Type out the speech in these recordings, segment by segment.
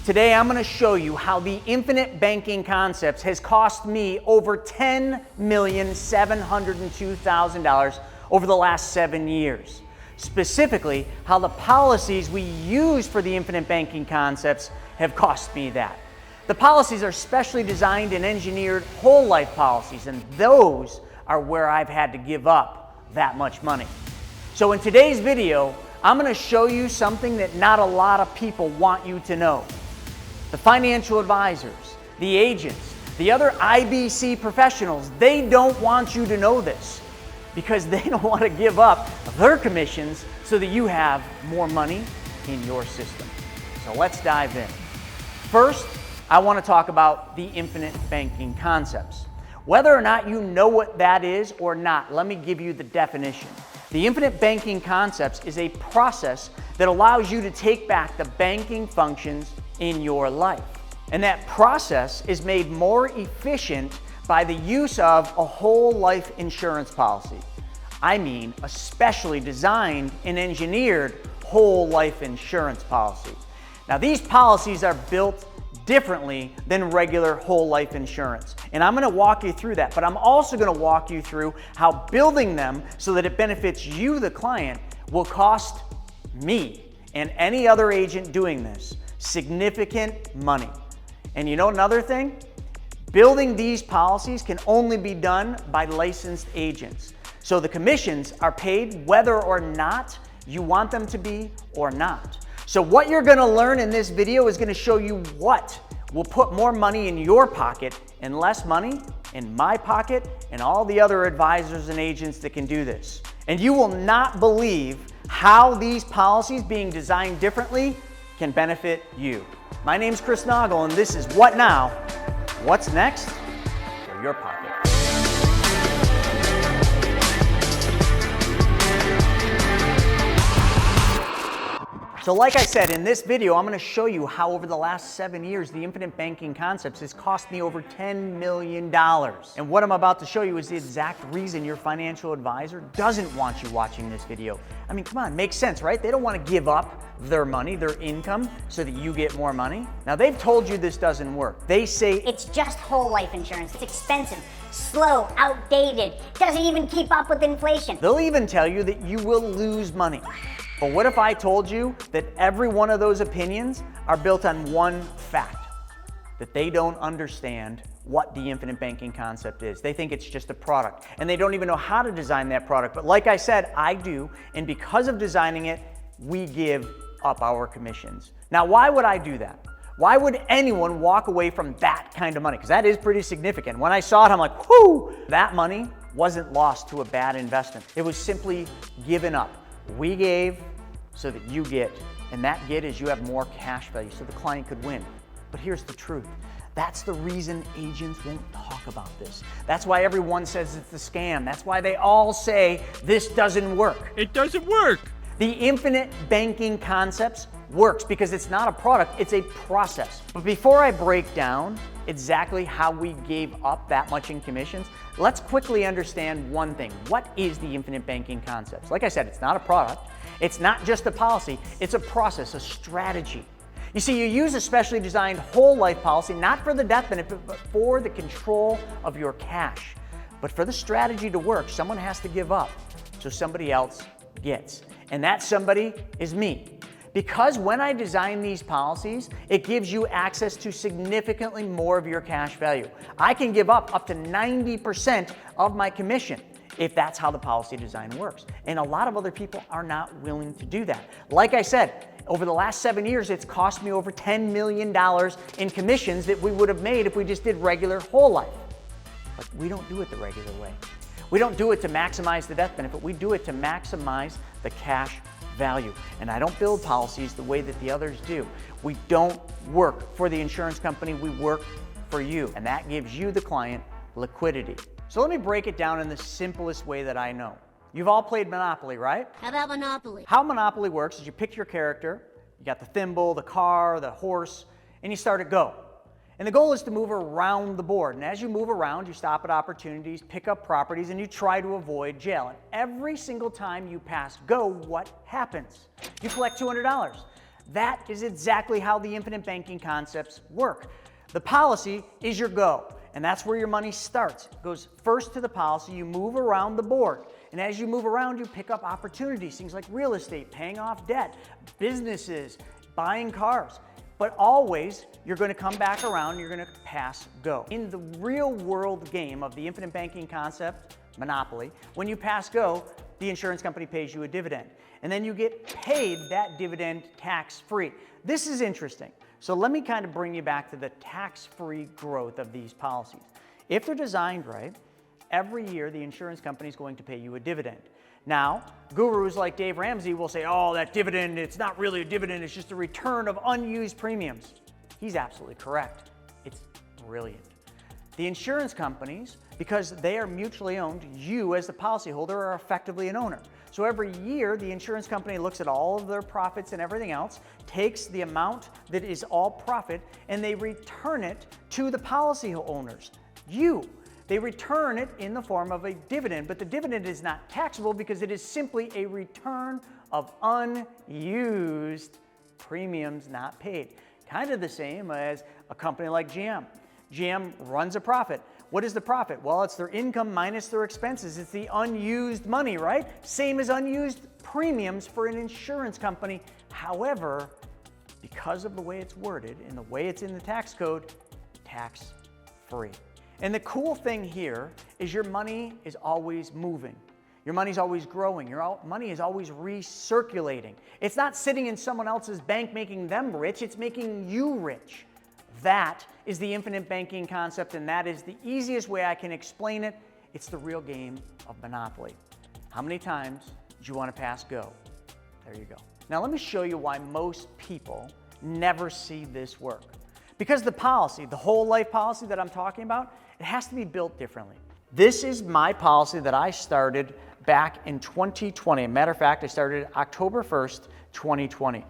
Today I'm going to show you how the infinite banking concepts has cost me over $10,702,000 over the last 7 years. Specifically, how the policies we use for the infinite banking concepts have cost me that. The policies are specially designed and engineered whole life policies, and those are where I've had to give up that much money. So in today's video, I'm going to show you something that not a lot of people want you to know. The financial advisors, the agents, the other IBC professionals, they don't want you to know this because they don't want to give up their commissions so that you have more money in your system. So let's dive in. First, I want to talk about the infinite banking concepts. Whether or not you know what that is or not, let me give you the definition. The infinite banking concepts is a process that allows you to take back the banking functions in your life. And that process is made more efficient by the use of a whole life insurance policy. I mean, a specially designed and engineered whole life insurance policy. Now, these policies are built differently than regular whole life insurance. And I'm going to walk you through that, but I'm also going to walk you through how building them so that it benefits you, the client, will cost me and any other agent doing this significant money. And you know another thing? Building these policies can only be done by licensed agents. So the commissions are paid whether or not you want them to be or not. So what you're going to learn in this video is going to show you what will put more money in your pocket and less money in my pocket and all the other advisors and agents that can do this. And you will not believe how these policies being designed differently can benefit you. My name's Chris Naugle, and this is What Now? What's next for your pocket? So like I said, in this video, I'm going to show you how over the last 7 years, the infinite banking concepts has cost me over $10 million. And what I'm about to show you is the exact reason your financial advisor doesn't want you watching this video. I mean, come on, makes sense, right? They don't want to give up their money, their income, so that you get more money. Now, they've told you this doesn't work. They say it's just whole life insurance. It's expensive, slow, outdated, doesn't even keep up with inflation. They'll even tell you that you will lose money. But what if I told you that every one of those opinions are built on one fact? That they don't understand what the infinite banking concept is. They think it's just a product, and they don't even know how to design that product. But like I said, I do, and because of designing it, we give up our commissions. Now, why would I do that? Why would anyone walk away from that kind of money? Because that is pretty significant. When I saw it, I'm like, whoo! That money wasn't lost to a bad investment. It was simply given up. We gave so that you get, and that get is you have more cash value so the client could win. But here's the truth. That's the reason agents won't talk about this. That's why everyone says it's a scam. That's why they all say this doesn't work. It doesn't work. The infinite banking concepts works because it's not a product, it's a process. But before I break down exactly how we gave up that much in commissions, let's quickly understand one thing. What is the infinite banking concepts? Like I said, it's not a product. It's not just a policy. It's a process, a strategy. You see, you use a specially designed whole life policy, not for the death benefit, but for the control of your cash. But for the strategy to work, someone has to give up so somebody else gets. And that somebody is me. Because when I design these policies, it gives you access to significantly more of your cash value. I can give up to 90% of my commission if that's how the policy design works. And a lot of other people are not willing to do that. Like I said, over the last 7 years, it's cost me over $10 million in commissions that we would have made if we just did regular whole life. But we don't do it the regular way. We don't do it to maximize the death benefit. We do it to maximize the cash value. And I don't build policies the way that the others do. We don't work for the insurance company. We work for you. And that gives you, the client, liquidity. So let me break it down in the simplest way that I know. You've all played Monopoly, right? How about Monopoly? How Monopoly works is you pick your character, you got the thimble, the car, the horse, and you start at go. And the goal is to move around the board. And as you move around, you stop at opportunities, pick up properties, and you try to avoid jail. And every single time you pass go, what happens? You collect $200. That is exactly how the infinite banking concepts work. The policy is your go, and that's where your money starts. It goes first to the policy, you move around the board. And as you move around, you pick up opportunities, things like real estate, paying off debt, businesses, buying cars. But always, you're going to come back around, you're going to pass go. In the real world game of the infinite banking concept, monopoly, when you pass go, the insurance company pays you a dividend. And then you get paid that dividend tax-free. This is interesting. So let me kind of bring you back to the tax-free growth of these policies. If they're designed right, every year the insurance company is going to pay you a dividend. Now, gurus like Dave Ramsey will say, oh, that dividend, it's not really a dividend, it's just a return of unused premiums. He's absolutely correct. It's brilliant. The insurance companies, because they are mutually owned, you as the policyholder are effectively an owner. So every year, the insurance company looks at all of their profits and everything else, takes the amount that is all profit, and they return it to the policy owners, you. They return it in the form of a dividend, but the dividend is not taxable because it is simply a return of unused premiums not paid. Kind of the same as a company like GM. GM runs a profit. What is the profit? Well, it's their income minus their expenses. It's the unused money, right? Same as unused premiums for an insurance company. However, because of the way it's worded and the way it's in the tax code, tax-free. And the cool thing here is your money is always moving. Your money's always growing. Your money is always recirculating. It's not sitting in someone else's bank making them rich, it's making you rich. That is the infinite banking concept, and that is the easiest way I can explain it. It's the real game of Monopoly. How many times do you want to pass go? There you go. Now let me show you why most people never see this work. Because the policy, the whole life policy that I'm talking about, it has to be built differently. This is my policy that I started back in 2020. As a matter of fact, I started October 1st, 2020.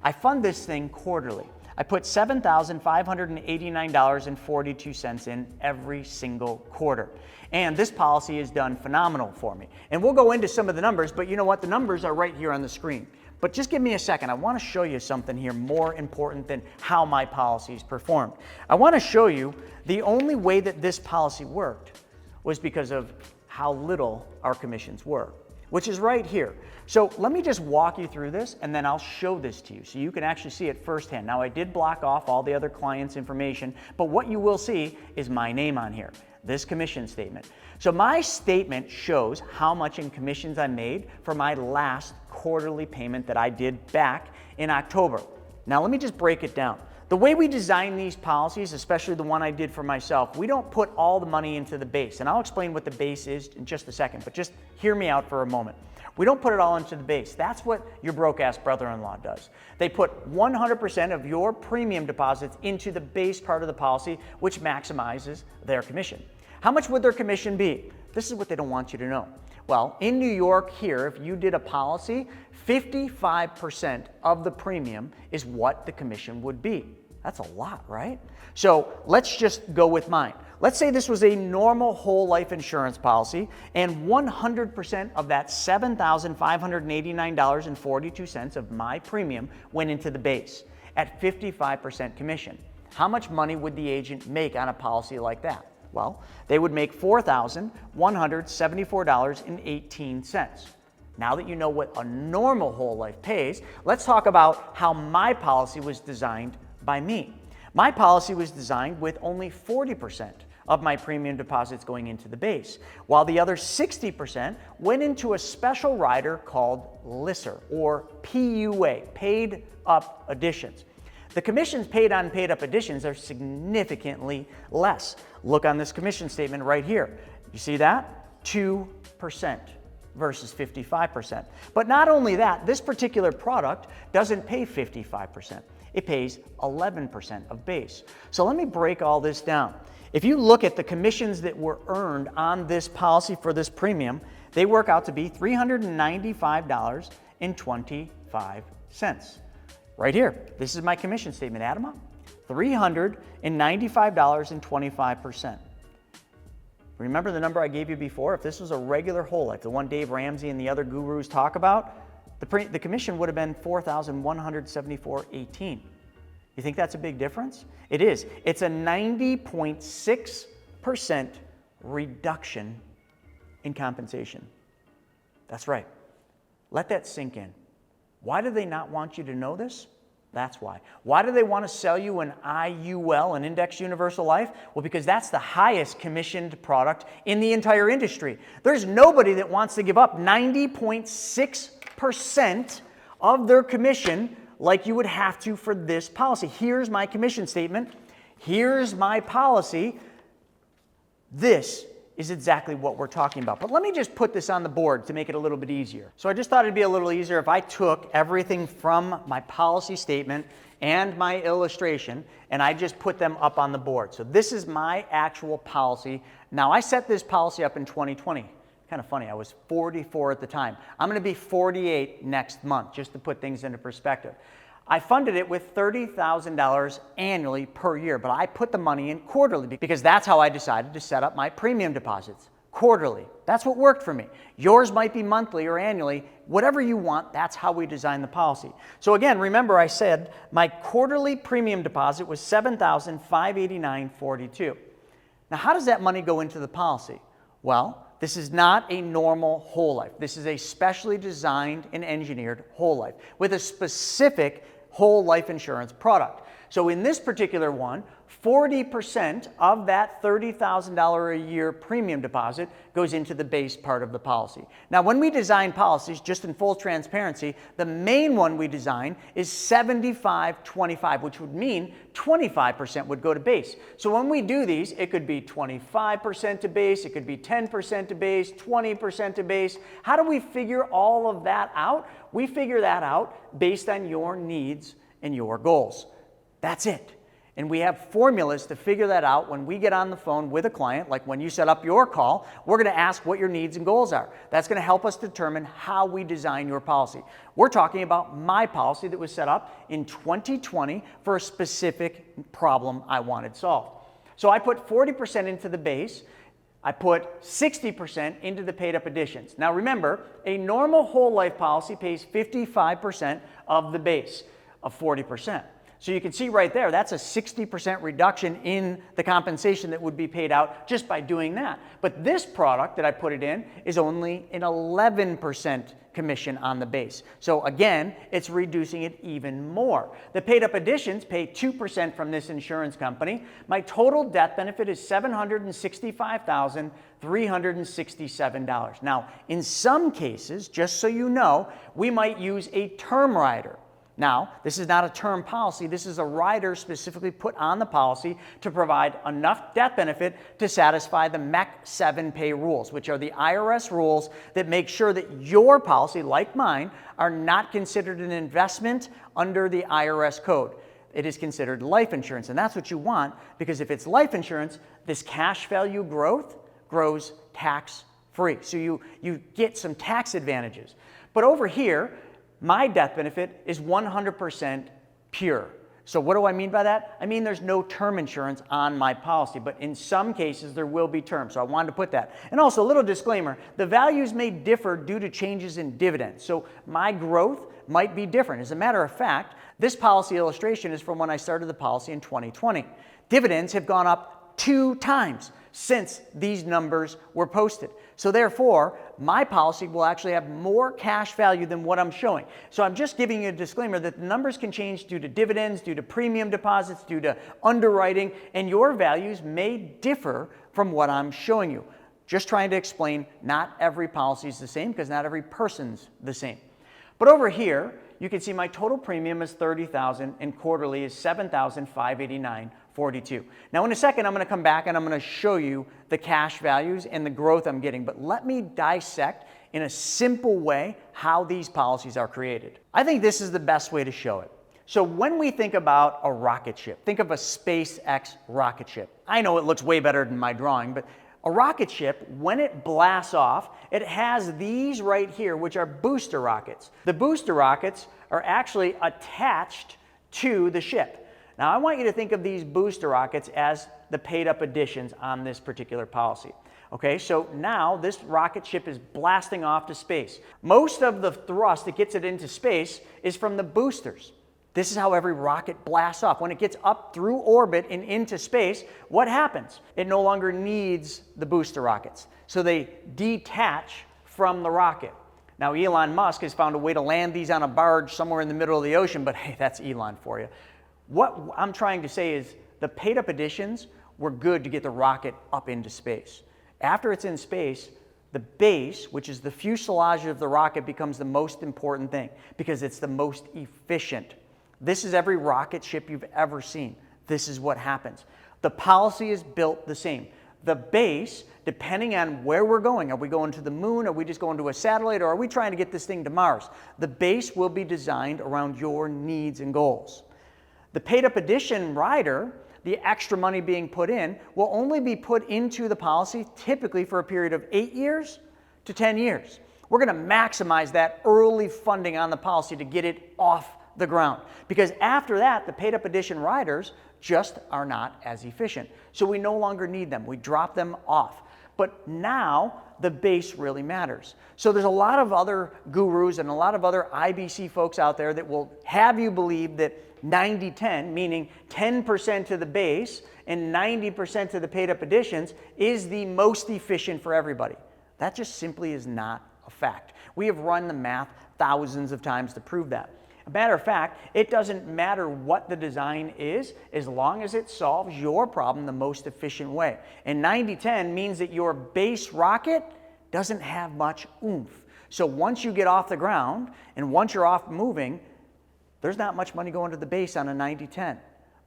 I fund this thing quarterly. I put $7,589.42 in every single quarter. And this policy has done phenomenal for me. And we'll go into some of the numbers, but you know what? The numbers are right here on the screen. But just give me a second. I want to show you something here more important than how my policies performed. I want to show you the only way that this policy worked was because of how little our commissions were, which is right here. So let me just walk you through this and then I'll show this to you so you can actually see it firsthand. Now I did block off all the other clients' information, but what you will see is my name on here, this commission statement. So my statement shows how much in commissions I made for my last quarterly payment that I did back in October. Now let me just break it down. The way we design these policies, especially the one I did for myself, we don't put all the money into the base. And I'll explain what the base is in just a second, but just hear me out for a moment. We don't put it all into the base. That's what your broke-ass brother-in-law does. They put 100% of your premium deposits into the base part of the policy, which maximizes their commission. How much would their commission be? This is what they don't want you to know. Well, in New York here, if you did a policy, 55% of the premium is what the commission would be. That's a lot, right? So let's just go with mine. Let's say this was a normal whole life insurance policy and 100% of that $7,589.42 of my premium went into the base at 55% commission. How much money would the agent make on a policy like that? Well, they would make $4,174.18. Now that you know what a normal whole life pays, let's talk about how my policy was designed by me. My policy was designed with only 40% of my premium deposits going into the base, while the other 60% went into a special rider called LISR, or PUA, Paid Up Additions. The commissions paid on paid up additions are significantly less. Look on this commission statement right here. You see that? 2% versus 55%. But not only that, this particular product doesn't pay 55%. It pays 11% of base. So let me break all this down. If you look at the commissions that were earned on this policy for this premium, they work out to be $395.25. Right here, this is my commission statement. Add them up. $395.25. Remember the number I gave you before? If this was a regular whole life, the one Dave Ramsey and the other gurus talk about, The commission would have been $4,174.18. You think that's a big difference? It is. It's a 90.6% reduction in compensation. That's right. Let that sink in. Why do they not want you to know this? That's why. Why do they want to sell you an IUL, an Indexed Universal Life? Well, because that's the highest commissioned product in the entire industry. There's nobody that wants to give up 90.6% of their commission like you would have to for this policy. Here's my commission statement. Here's my policy. This is exactly what we're talking about. But let me just put this on the board to make it a little bit easier. So I just thought it'd be a little easier if I took everything from my policy statement and my illustration and I just put them up on the board. So this is my actual policy. Now I set this policy up in 2020. Kind of funny, I was 44 at the time. I'm going to be 48 next month, just to put things into perspective. I funded it with $30,000 annually per year, but I put the money in quarterly because that's how I decided to set up my premium deposits, quarterly. That's what worked for me. Yours might be monthly or annually, whatever you want, that's how we design the policy. So again, remember I said my quarterly premium deposit was $7,589.42. Now how does that money go into the policy? Well, this is not a normal whole life. This is a specially designed and engineered whole life with a specific whole life insurance product. So in this particular one, 40% of that $30,000 a year premium deposit goes into the base part of the policy. Now, when we design policies, just in full transparency, the main one we design is 75-25, which would mean 25% would go to base. So when we do these, it could be 25% to base, it could be 10% to base, 20% to base. How do we figure all of that out? We figure that out based on your needs and your goals. That's it. And we have formulas to figure that out when we get on the phone with a client, like when you set up your call, we're going to ask what your needs and goals are. That's going to help us determine how we design your policy. We're talking about my policy that was set up in 2020 for a specific problem I wanted solved. So I put 40% into the base. I put 60% into the paid up additions. Now remember, a normal whole life policy pays 55% of the base of 40%. So you can see right there, that's a 60% reduction in the compensation that would be paid out just by doing that. But this product that I put it in is only an 11% commission on the base. So again, it's reducing it even more. The paid up additions pay 2% from this insurance company. My total death benefit is $765,367. Now, in some cases, just so you know, we might use a term rider. Now, this is not a term policy. This is a rider specifically put on the policy to provide enough death benefit to satisfy the MEC 7 pay rules, which are the IRS rules that make sure that your policy, like mine, are not considered an investment under the IRS code. It is considered life insurance, and that's what you want, because if it's life insurance, this cash value growth grows tax-free. So you get some tax advantages. But over here, my death benefit is 100% pure. So what do I mean by that? I mean there's no term insurance on my policy, but in some cases there will be term. So I wanted to put that. And also a little disclaimer, the values may differ due to changes in dividends. So my growth might be different. As a matter of fact, this policy illustration is from when I started the policy in 2020. Dividends have gone up 2 times since these numbers were posted. So therefore, my policy will actually have more cash value than what I'm showing. So I'm just giving you a disclaimer that the numbers can change due to dividends, due to premium deposits, due to underwriting, and your values may differ from what I'm showing you. Just trying to explain, not every policy is the same because not every person's the same. But over here, you can see my total premium is $30,000 and quarterly is $7,589.42. Now in a second, I'm going to come back and I'm going to show you the cash values and the growth I'm getting. But let me dissect in a simple way how these policies are created. I think this is the best way to show it. So when we think about a rocket ship, think of a SpaceX rocket ship. I know it looks way better than my drawing, but a rocket ship, when it blasts off, it has these right here, which are booster rockets. The booster rockets are actually attached to the ship. Now, I want you to think of these booster rockets as the paid up additions on this particular policy. Okay, so now this rocket ship is blasting off to space. Most of the thrust that gets it into space is from the boosters. This is how every rocket blasts off. When it gets up through orbit and into space, what happens? It no longer needs the booster rockets. So they detach from the rocket. Now, Elon Musk has found a way to land these on a barge somewhere in the middle of the ocean, but hey, that's Elon for you. What I'm trying to say is the paid-up additions were good to get the rocket up into space. After it's in space, the base, which is the fuselage of the rocket, becomes the most important thing because it's the most efficient. This is every rocket ship you've ever seen. This is what happens. The policy is built the same. The base, depending on where we're going, are we going to the moon, are we just going to a satellite, or are we trying to get this thing to Mars? The base will be designed around your needs and goals. The paid-up addition rider, the extra money being put in, will only be put into the policy typically for a period of 8 years to 10 years. We're going to maximize that early funding on the policy to get it off the ground, because after that, the paid-up addition riders just are not as efficient. So we no longer need them. We drop them off. But now the base really matters. So there's a lot of other gurus and a lot of other IBC folks out there that will have you believe that 90-10, meaning 10% to the base and 90% to the paid-up additions, is the most efficient for everybody. That just simply is not a fact. We have run the math thousands of times to prove that. A matter of fact, it doesn't matter what the design is as long as it solves your problem the most efficient way. And 90-10 means that your base rocket doesn't have much oomph. So once you get off the ground and once you're off moving, there's not much money going to the base on a 90-10.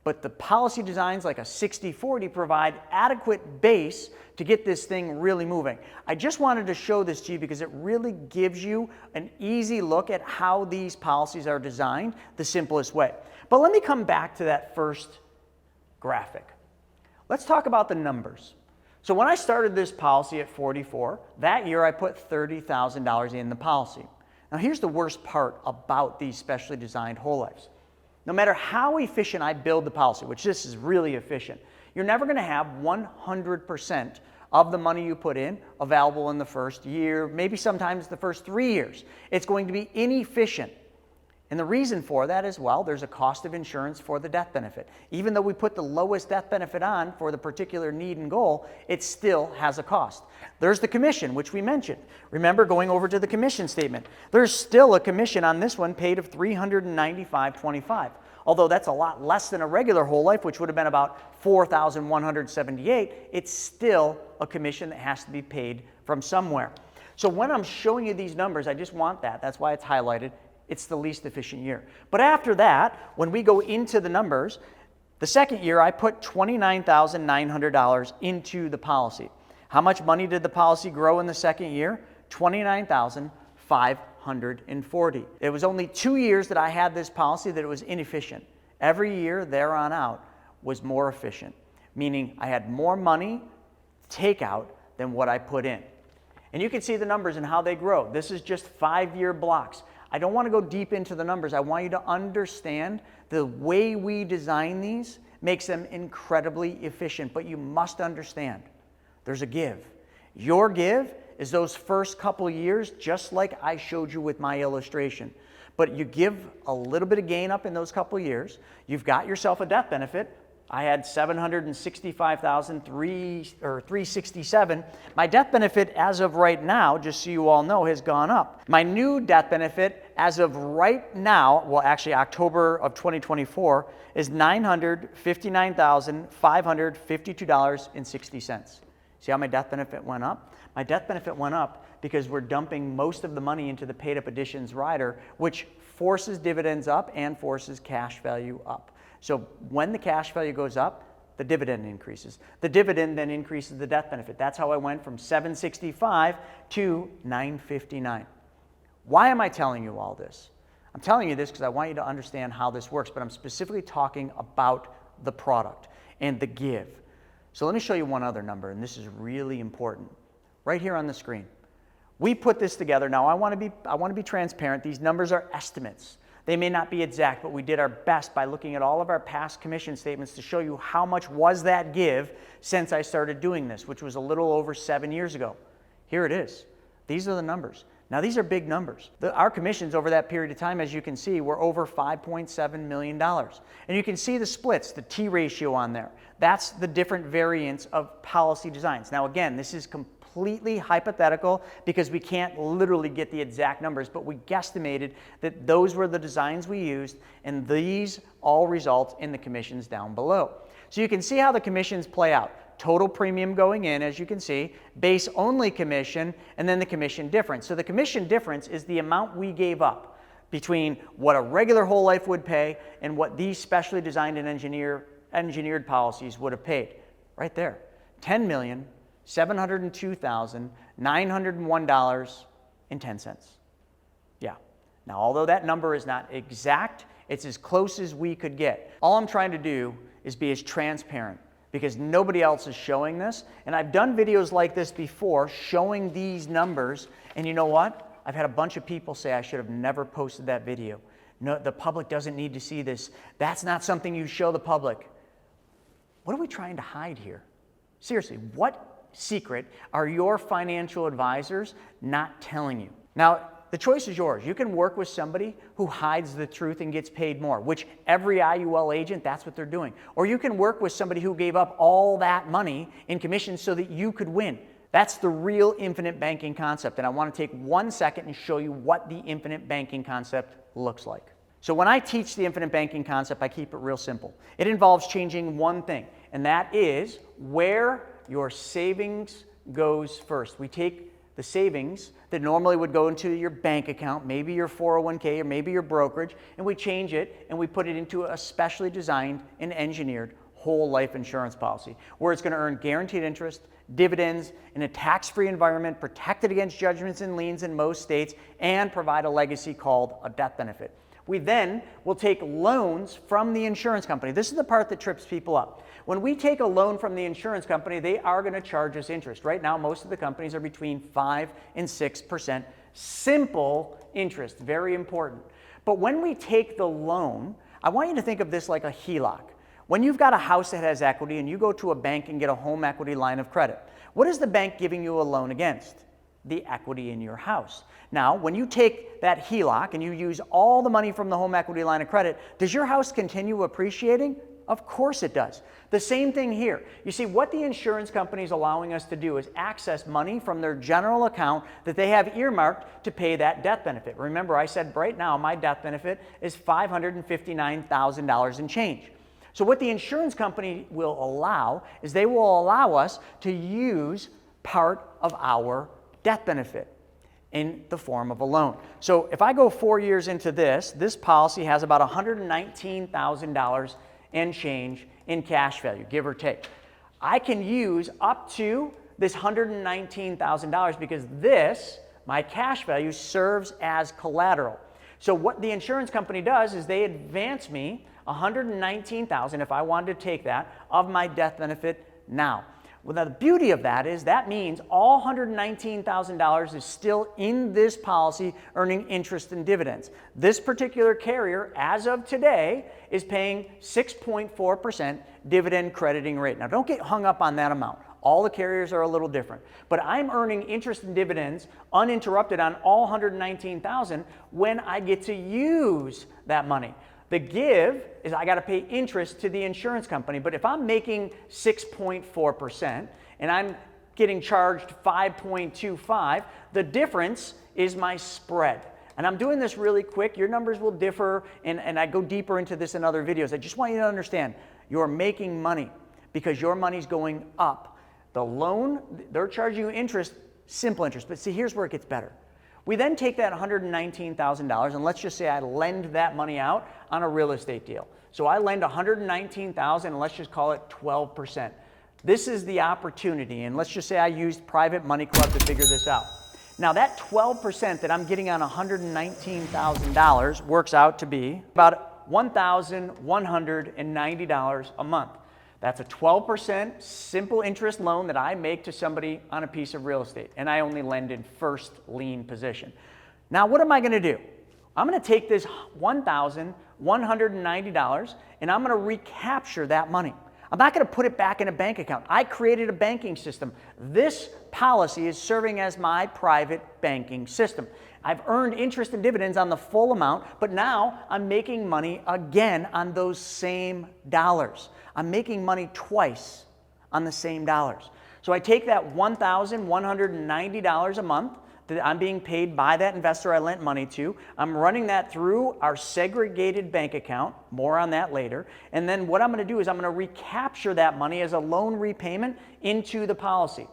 But the policy designs like a 60-40 provide adequate base to get this thing really moving. I just wanted to show this to you because it really gives you an easy look at how these policies are designed the simplest way. But let me come back to that first graphic. Let's talk about the numbers. So when I started this policy at 44, that year I put $30,000 in the policy. Now here's the worst part about these specially designed whole lives. No matter how efficient I build the policy, which this is really efficient, you're never going to have 100% of the money you put in available in the first year, maybe sometimes the first 3 years. It's going to be inefficient. And the reason for that is, well, there's a cost of insurance for the death benefit. Even though we put the lowest death benefit on for the particular need and goal, it still has a cost. There's the commission, which we mentioned. Remember going over to the commission statement. There's still a commission on this one paid of $395.25. Although that's a lot less than a regular whole life, which would have been about $4,178, it's still a commission that has to be paid from somewhere. So when I'm showing you these numbers, I just want that. That's why it's highlighted. It's the least efficient year. But after that, when we go into the numbers, the second year I put $29,900 into the policy. How much money did the policy grow in the second year? $29,540. It was only 2 years that I had this policy that it was inefficient. Every year there on out was more efficient, meaning I had more money to take out than what I put in. And you can see the numbers and how they grow. This is just 5-year blocks. I don't want to go deep into the numbers. I want you to understand the way we design these makes them incredibly efficient, but you must understand there's a give. Your give is those first couple years, just like I showed you with my illustration. But you give a little bit of gain up in those couple years. You've got yourself a death benefit. I had $765,367. My death benefit as of right now, just so you all know, has gone up. My new death benefit as of right now, well actually October of 2024, is $959,552.60. See how my death benefit went up? My death benefit went up because we're dumping most of the money into the paid up additions rider, which forces dividends up and forces cash value up. So when the cash value goes up, the dividend increases. The dividend then increases the death benefit. That's how I went from $765 to $959. Why am I telling you all this? I'm telling you this because I want you to understand how this works, but I'm specifically talking about the product and the give. So let me show you one other number, and this is really important. Right here on the screen. We put this together. Now I want to be transparent. These numbers are estimates. They may not be exact, but we did our best by looking at all of our past commission statements to show you how much was that give since I started doing this, which was a little over 7 years ago. Here it is. These are the numbers. Now, these are big numbers. Our commissions over that period of time, as you can see, were over $5.7 million. And you can see the splits, the T ratio on there. That's the different variants of policy designs. Now, again, this is completely hypothetical because we can't literally get the exact numbers, but we guesstimated that those were the designs we used, and these all result in the commissions down below. So you can see how the commissions play out. Total premium going in, as you can see, base only commission, and then the commission difference. So the commission difference is the amount we gave up between what a regular whole life would pay and what these specially designed and engineered policies would have paid. Right there, $10,702,901.10. Yeah. Now, although that number is not exact, it's as close as we could get. All I'm trying to do is be as transparent, because nobody else is showing this. And I've done videos like this before showing these numbers, and you know what? I've had a bunch of people say I should have never posted that video. No, the public doesn't need to see this. That's not something you show the public. What are we trying to hide here? Seriously, what secret are your financial advisors not telling you? Now, the choice is yours. You can work with somebody who hides the truth and gets paid more, which every IUL agent, that's what they're doing. Or you can work with somebody who gave up all that money in commissions so that you could win. That's the real infinite banking concept. And I want to take 1 second and show you what the infinite banking concept looks like. So when I teach the infinite banking concept, I keep it real simple. It involves changing one thing, and that is where your savings goes first. We take the savings that normally would go into your bank account, maybe your 401k or maybe your brokerage, and we change it and we put it into a specially designed and engineered whole life insurance policy where it's going to earn guaranteed interest, dividends in a tax-free environment, protected against judgments and liens in most states, and provide a legacy called a death benefit. We then will take loans from the insurance company. This is the part that trips people up. When we take a loan from the insurance company, they are going to charge us interest. Right now, most of the companies are between 5 and 6% simple interest, very important. But when we take the loan, I want you to think of this like a HELOC. When you've got a house that has equity and you go to a bank and get a home equity line of credit, what is the bank giving you a loan against? The equity in your house. Now, when you take that HELOC and you use all the money from the home equity line of credit, does your house continue appreciating? Of course it does. The same thing here. You see, what the insurance company is allowing us to do is access money from their general account that they have earmarked to pay that death benefit. Remember, I said right now my death benefit is $559,000 and change. So what the insurance company will allow is they will allow us to use part of our death benefit in the form of a loan. So if I go 4 years into this policy has about $119,000 and change in cash value, give or take. I can use up to this $119,000 because this, my cash value, serves as collateral. So what the insurance company does is they advance me $119,000, if I wanted to take that, of my death benefit now. Well, now the beauty of that is that means all $119,000 is still in this policy earning interest and dividends. This particular carrier, as of today, is paying 6.4% dividend crediting rate. Now don't get hung up on that amount. All the carriers are a little different. But I'm earning interest and dividends uninterrupted on all $119,000 when I get to use that money. The give is I got to pay interest to the insurance company. But if I'm making 6.4% and I'm getting charged 5.25, the difference is my spread. And I'm doing this really quick. Your numbers will differ, and I go deeper into this in other videos. I just want you to understand, you're making money because your money's going up. The loan, they're charging you interest, simple interest. But see, here's where it gets better. We then take that $119,000 and let's just say I lend that money out on a real estate deal. So I lend $119,000 and let's just call it 12%. This is the opportunity, and let's just say I used Private Money Club to figure this out. Now that 12% that I'm getting on $119,000 works out to be about $1,190 a month. That's a 12% simple interest loan that I make to somebody on a piece of real estate, and I only lend in first lien position. Now, what am I going to do? I'm going to take this $1,190 and I'm going to recapture that money. I'm not going to put it back in a bank account. I created a banking system. This policy is serving as my private banking system. I've earned interest and dividends on the full amount, but now I'm making money again on those same dollars. I'm making money twice on the same dollars. So I take that $1,190 a month that I'm being paid by that investor I lent money to. I'm running that through our segregated bank account. More on that later. And then what I'm going to do is I'm going to recapture that money as a loan repayment into the policy.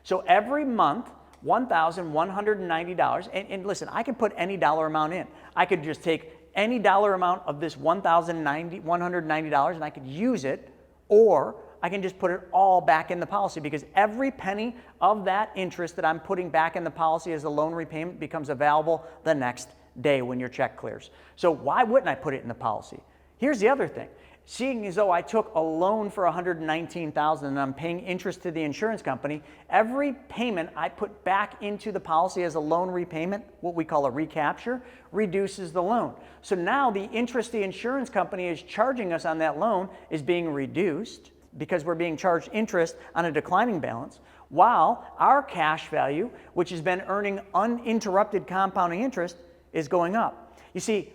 So every month, $1,190. And listen, I can put any dollar amount in. I could just take any dollar amount of this $1,190 and I could use it, or I can just put it all back in the policy, because every penny of that interest that I'm putting back in the policy as a loan repayment becomes available the next day when your check clears. So why wouldn't I put it in the policy? Here's the other thing. Seeing as though I took a loan for $119,000 and I'm paying interest to the insurance company, every payment I put back into the policy as a loan repayment, what we call a recapture, reduces the loan. So now the interest the insurance company is charging us on that loan is being reduced, because we're being charged interest on a declining balance, while our cash value, which has been earning uninterrupted compounding interest, is going up. You see,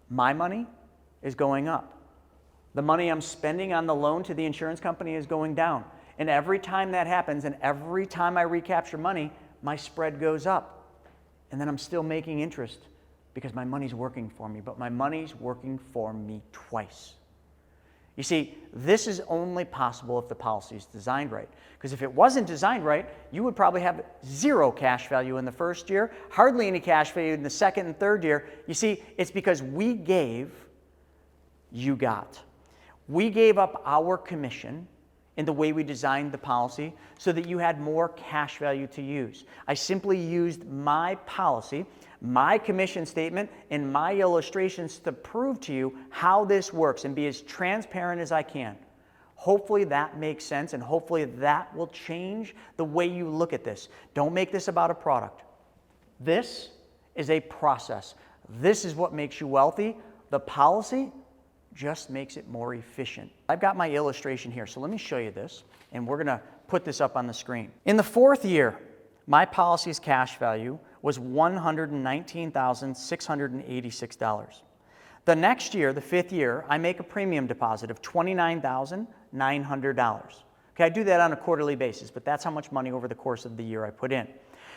my money is going up. The money I'm spending on the loan to the insurance company is going down. And every time that happens, and every time I recapture money, my spread goes up. And then I'm still making interest because my money's working for me, but my money's working for me twice. You see, this is only possible if the policy is designed right. Because if it wasn't designed right, you would probably have zero cash value in the first year, hardly any cash value in the second and third year. You see, it's because we gave, you got. We gave up our commission in the way we designed the policy so that you had more cash value to use. I simply used my policy, my commission statement, and my illustrations to prove to you how this works and be as transparent as I can. Hopefully that makes sense, and hopefully that will change the way you look at this. Don't make this about a product. This is a process. This is what makes you wealthy. The policy just makes it more efficient. I've got my illustration here, so let me show you this, and we're going to put this up on the screen. In the fourth year, my policy's cash value was $119,686. The next year, the fifth year, I make a premium deposit of $29,900. Okay, I do that on a quarterly basis, but that's how much money over the course of the year I put in.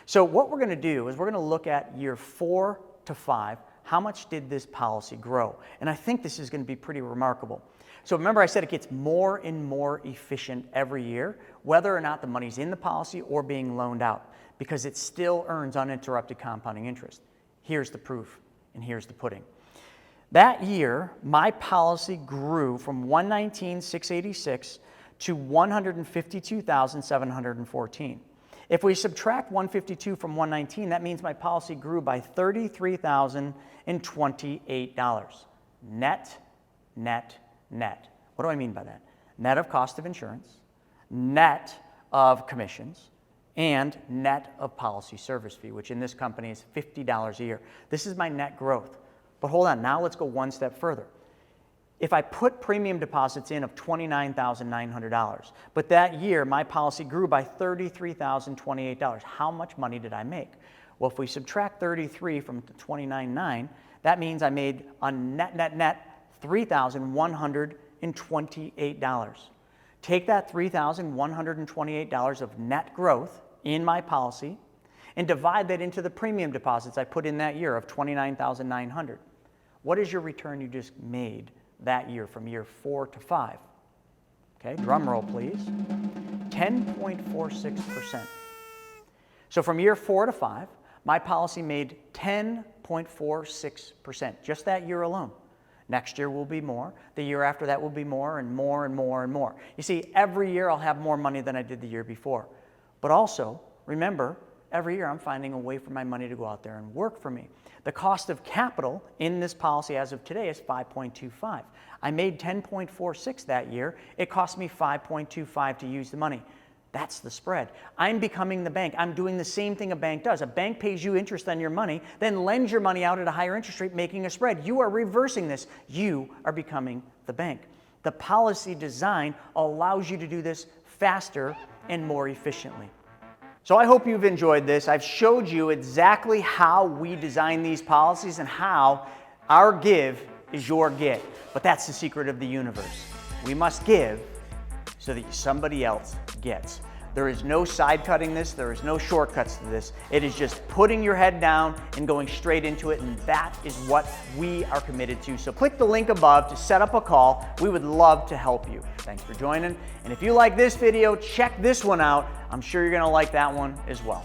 So what we're going to do is we're going to look at year 4 to 5. How much did this policy grow? And I think this is going to be pretty remarkable. So remember I said it gets more and more efficient every year, whether or not the money's in the policy or being loaned out, because it still earns uninterrupted compounding interest. Here's the proof, and here's the pudding. That year, my policy grew from $119,686 to $152,714. If we subtract 152 from 119, that means my policy grew by $33,028. Net, net, net. What do I mean by that? Net of cost of insurance, net of commissions, and net of policy service fee, which in this company is $50 a year. This is my net growth. But hold on, now let's go one step further. If I put premium deposits in of $29,900, but that year my policy grew by $33,028, how much money did I make? Well, if we subtract 33 from the $29,900, that means I made a net $3,128. Take that $3,128 of net growth in my policy and divide that into the premium deposits I put in that year of $29,900. What is your return you just made that year from year 4 to 5? Okay, drum roll please. 10.46%. So from year 4 to 5, my policy made 10.46%, just that year alone. Next year will be more. The year after that will be more and more and more and more. You see, every year I'll have more money than I did the year before. But also, remember, every year I'm finding a way for my money to go out there and work for me. The cost of capital in this policy as of today is 5.25. I made 10.46 that year. It cost me 5.25 to use the money. That's the spread. I'm becoming the bank. I'm doing the same thing a bank does. A bank pays you interest on your money, then lends your money out at a higher interest rate, making a spread. You are reversing this. You are becoming the bank. The policy design allows you to do this faster and more efficiently. So I hope you've enjoyed this. I've showed you exactly how we design these policies and how our give is your get. But that's the secret of the universe. We must give so that somebody else gets. There is no side cutting this. There is no shortcuts to this. It is just putting your head down and going straight into it, and that is what we are committed to. So click the link above to set up a call. We would love to help you. Thanks for joining. And if you like this video, check this one out. I'm sure you're going to like that one as well.